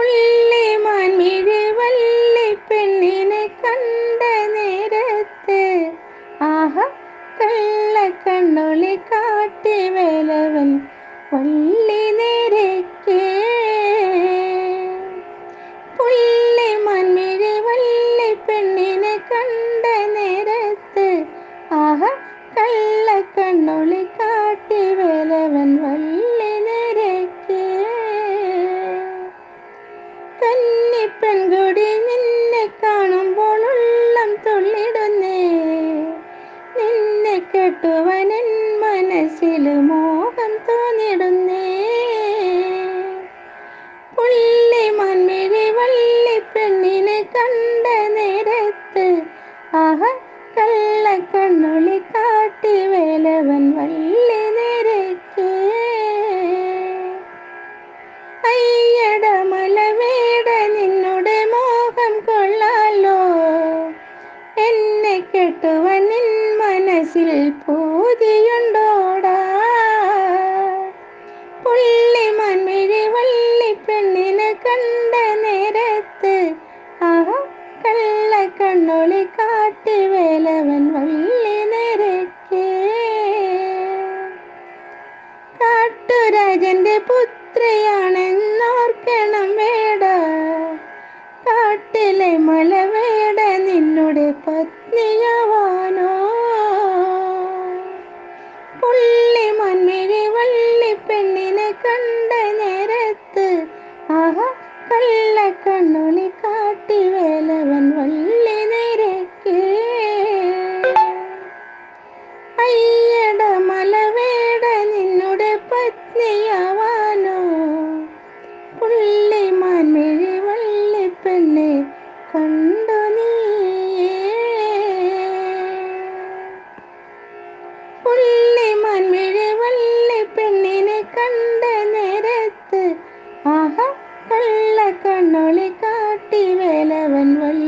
പുള്ളിമാൻ മിഴിവള്ളി പെണ്ണിനെ കണ്ട നേരത്ത് ആഹ കള്ളക്കണ്ണൊളി കാട്ടി വേലവൻ വള്ളി നേരക്കേ. പുള്ളിമാൻ മിഴിവള്ളി പെണ്ണിനെ കണ്ട നേരത്ത് ആഹ കള്ളക്കണ്ണൊളി കാട്ടി വേലവൻ വള്ളി നേരക്കേ. കന്നി പെൺകുടി നിന്നെ കാണുമ്പോൾ ഉള്ളം തുള്ളിടുന്നേ, നിന്നെ കെട്ടുവനെൻ മനസ്സിൽ മോഹം തോന്നിടുന്നേ. പുള്ളിമാൻ മിഴിവള്ളി പെണ്ണിനെ കണ്ട നേരത്ത് ആഹ കള്ളക്കണ്ണൊളി കാട്ടി വേലവൻ വള്ളി നേരക്കേ. അയ്യട മലവേട നിന്നുടെ മോഹം കൊള്ളാലോ, എന്നെ കെട്ടുവൻ നിൻ മനസ്സിൽ പൂതിയുണ്ടോടാ. പുള്ളിമാൻ മിഴിവള്ളി പെണ്ണിനെ കണ്ട നേരത്ത് ആഹ കള്ളക്കണ്ണൊളി കാട്ടി വേലവൻ വള്ളി നേരക്കേ. കാട്ടുരാജന്റെ പുത്രിയാണെന്നോർക്കണം വേട, കാട്ടിലെ മലവേട നിന്നുടെ പത്നിയാവാനോ. പുള്ളിമാൻ മിഴിവള്ളി പെണ്ണിനെ കണ്ട നേരത്ത് ആഹ കള്ളക്കണ്ണൊളി കാട്ടി വേലവൻ വള്ളി നേരക്കേ. അയ്യട മലവേട നിന്നുടെ പത്നിയാവാനോ, പുള്ളിമാൻ മിഴിവള്ളി പെണ്ണെ കണ്ടു നീയേ. പുള്ളിമാൻ മിഴിവള്ളി പെണ്ണിനെ കണ്ട നേരത്ത് ആഹ കള്ളക്കണ്ണൊളി കാട്ടി വേലവൻ വള്ളി